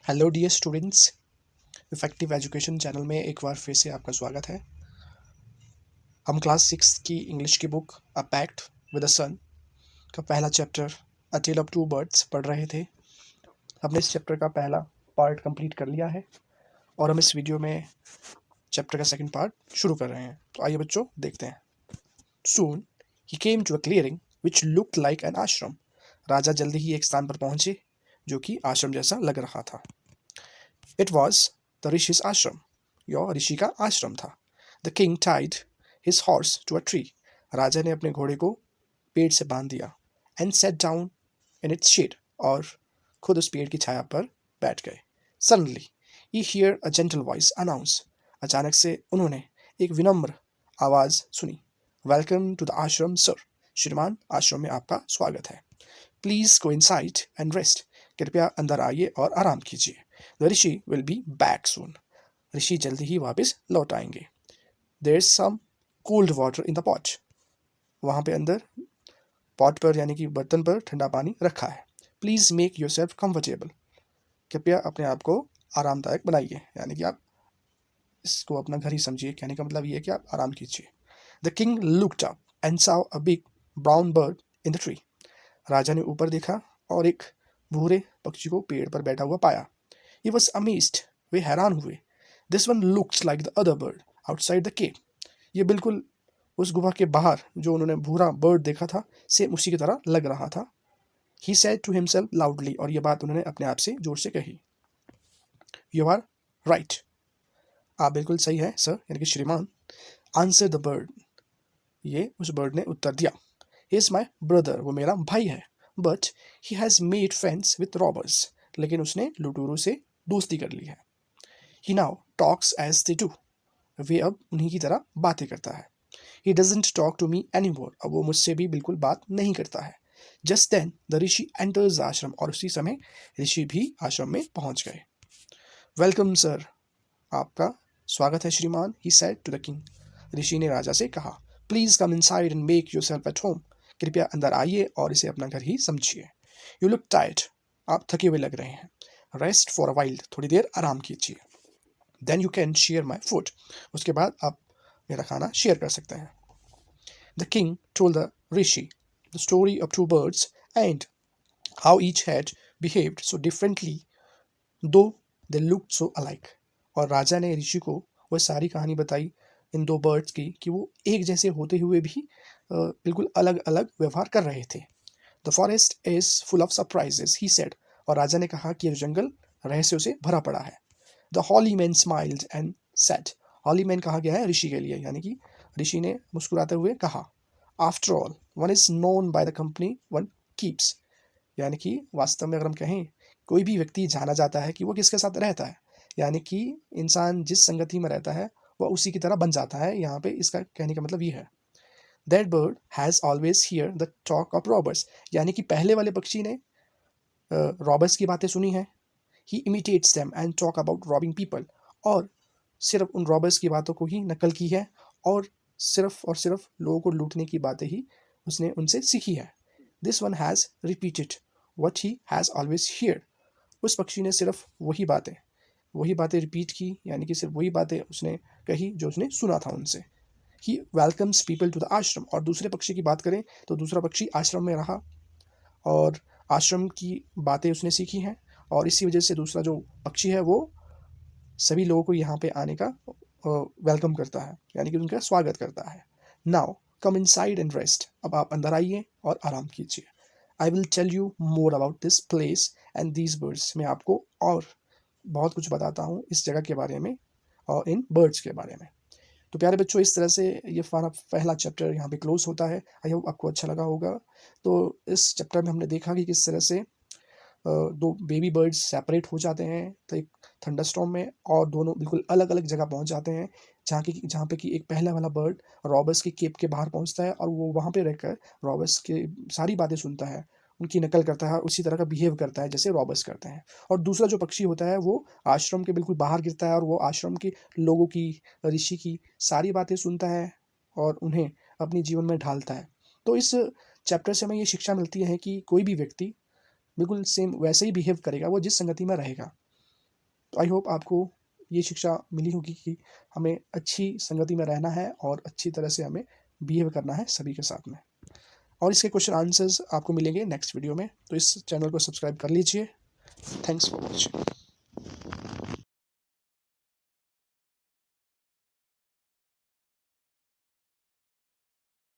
Hello dear students, effective education channel में एक बार फिर से आपका स्वागत है। हम क्लास 6 की इंग्लिश की book a pact with the sun का पहला chapter a tale of two birds पढ़ रहे थे। हमने इस चैप्टर का पहला पार्ट कंप्लीट कर लिया है और हम इस वीडियो में चैप्टर का सेकंड पार्ट शुरू कर रहे हैं। तो आइए बच्चों देखते हैं। सून ही came to a clearing which looked like an ashram. राजा जल्दी ही एक स्थान पर पहुंचे जो कि आश्रम जैसा लग रहा था। It was the Rishi's ashram. यह ऋषि का आश्रम था। The king tied his horse to a tree. राजा ने अपने घोड़े को पेड़ से बांध दिया and sat down in its shade. और खुद उस पेड़ की छाया पर बैठ गए। Suddenly he heard a gentle voice announce. अचानक से उन्होंने एक विनम्र आवाज सुनी। Welcome to the ashram, sir. श्रीमान, आश्रम में आपका स्वागत है। Please go inside and rest. कृपया अंदर आइए और आराम कीजिए। The rishi will be back soon. ऋषि जल्दी ही वापस लौट आएंगे। There's some cold water in the pot. वहाँ पे अंदर पॉट पर यानी कि बर्तन पर ठंडा पानी रखा है। Please make yourself comfortable. कृपया अपने आप को आरामदायक बनाइए, यानी कि आप इसको अपना घर ही समझिए। कहने का मतलब ये है कि आप आराम कीजिए। The king looked up and saw a big brown bird in the tree. राजा ने ऊपर देखा और एक भूरे पक्षी को पेड़ पर बैठा हुआ पाया। He was amazed. वे हैरान हुए। This one looks like the other bird outside the cave. ये बिल्कुल उस गुफा के बाहर जो उन्होंने भूरा बर्ड देखा था, सेम उसी की तरह लग रहा था। He said to himself loudly. और ये बात उन्होंने अपने आप से जोर से कही। You are right. आप बिल्कुल सही है सर, यानी कि श्रीमान। Answer the bird. ये उस बर्ड ने उत्तर दिया। He is my brother. वो मेरा भाई है। But he has made friends with robbers. लेकिन उसने लुटेरों से दोस्ती कर ली है। He now talks as they do. वे अब उन्हीं की तरह बातें करता है। He doesn't talk to me anymore. अब वो मुझसे भी बिल्कुल बात नहीं करता है। Just then the rishi enters the ashram. और उसी समय ऋषि भी आश्रम में पहुंच गए। Welcome sir. आपका स्वागत है श्रीमान। He said to the king. ऋषि ने राजा से कहा। Please come inside and make yourself at home. कृपया अंदर आइए और इसे अपना घर ही समझिए। You look tired. आप थके हुए लग रहे हैं। Rest for a while. थोड़ी देर आराम कीजिए। Then you can share my food. उसके बाद आप मेरा खाना शेयर कर सकते हैं। The king told the rishi the story of two birds and how each had behaved so differently though they looked so alike. और राजा ने ऋषि को वह सारी कहानी बताई इन दो बर्ड्स की कि वो एक जैसे होते हुए भी बिल्कुल अलग अलग व्यवहार कर रहे थे। The forest is full of surprises, he said. और राजा ने कहा कि यह जंगल रहस्यों से भरा पड़ा है। The holy man smiled and said. holy man कहा गया है ऋषि के लिए, यानी कि ऋषि ने मुस्कुराते हुए कहा। After all, one is known by the company one keeps. यानी कि वास्तव में अगर हम कहें, कोई भी व्यक्ति जाना जाता है कि वो किसके साथ रहता है, यानी कि इंसान जिस संगति में रहता है वह उसी की तरह बन जाता है। यहाँ पे इसका कहने का मतलब ये है। That bird has always heard the talk of robbers. यानी कि पहले वाले पक्षी ने रॉबर्स की बातें सुनी है। He imitates them and talk about robbing people. और सिर्फ उन रॉबर्स की बातों को ही नकल की है और सिर्फ लोगों को लूटने की बातें ही उसने उनसे सीखी है। This one has repeated what he has always heard. उस पक्षी ने सिर्फ वही बातें रिपीट की, यानी कि सिर्फ वही बातें उसने कही जो उसने सुना था उनसे। He welcomes people to the ashram. और दूसरे पक्षी की बात करें तो दूसरा पक्षी आश्रम में रहा और आश्रम की बातें उसने सीखी हैं और इसी वजह से दूसरा जो पक्षी है वो सभी लोगों को यहाँ पे आने का वेलकम करता है, यानी कि उनका स्वागत करता है। Now come inside and rest. अब आप अंदर आइए और आराम कीजिए। I will tell you more about this place and these birds. मैं आपको और बहुत कुछ बताता हूँ इस जगह के बारे में और इन बर्ड्स के बारे में। तो प्यारे बच्चों, इस तरह से ये हमारा पहला चैप्टर यहाँ पे क्लोज होता है। आई होप आपको अच्छा लगा होगा। तो इस चैप्टर में हमने देखा कि किस तरह से दो बेबी बर्ड्स सेपरेट हो जाते हैं तो एक थंडरस्टॉर्म में और दोनों बिल्कुल अलग अलग जगह पहुंच जाते हैं, जहाँ पे कि एक पहला वाला बर्ड रॉबर्स के केप के बाहर पहुंचता है और वो वहाँ पे रहकर रॉबर्स के सारी बातें सुनता है, उनकी नकल करता है और उसी तरह का बिहेव करता है जैसे रॉबर्स करते हैं। और दूसरा जो पक्षी होता है वो आश्रम के बिल्कुल बाहर गिरता है और वो आश्रम के लोगों की, ऋषि की सारी बातें सुनता है और उन्हें अपने जीवन में ढालता है। तो इस चैप्टर से हमें ये शिक्षा मिलती है कि कोई भी व्यक्ति बिल्कुल सेम वैसे ही बिहेव करेगा वो जिस संगति में रहेगा। तो आई होप आपको ये शिक्षा मिली होगी कि हमें अच्छी संगति में रहना है और अच्छी तरह से हमें बिहेव करना है सभी के साथ में। और इसके क्वेश्चन आंसर्स आपको मिलेंगे नेक्स्ट वीडियो में, तो इस चैनल को सब्सक्राइब कर लीजिए। Thanks for watching.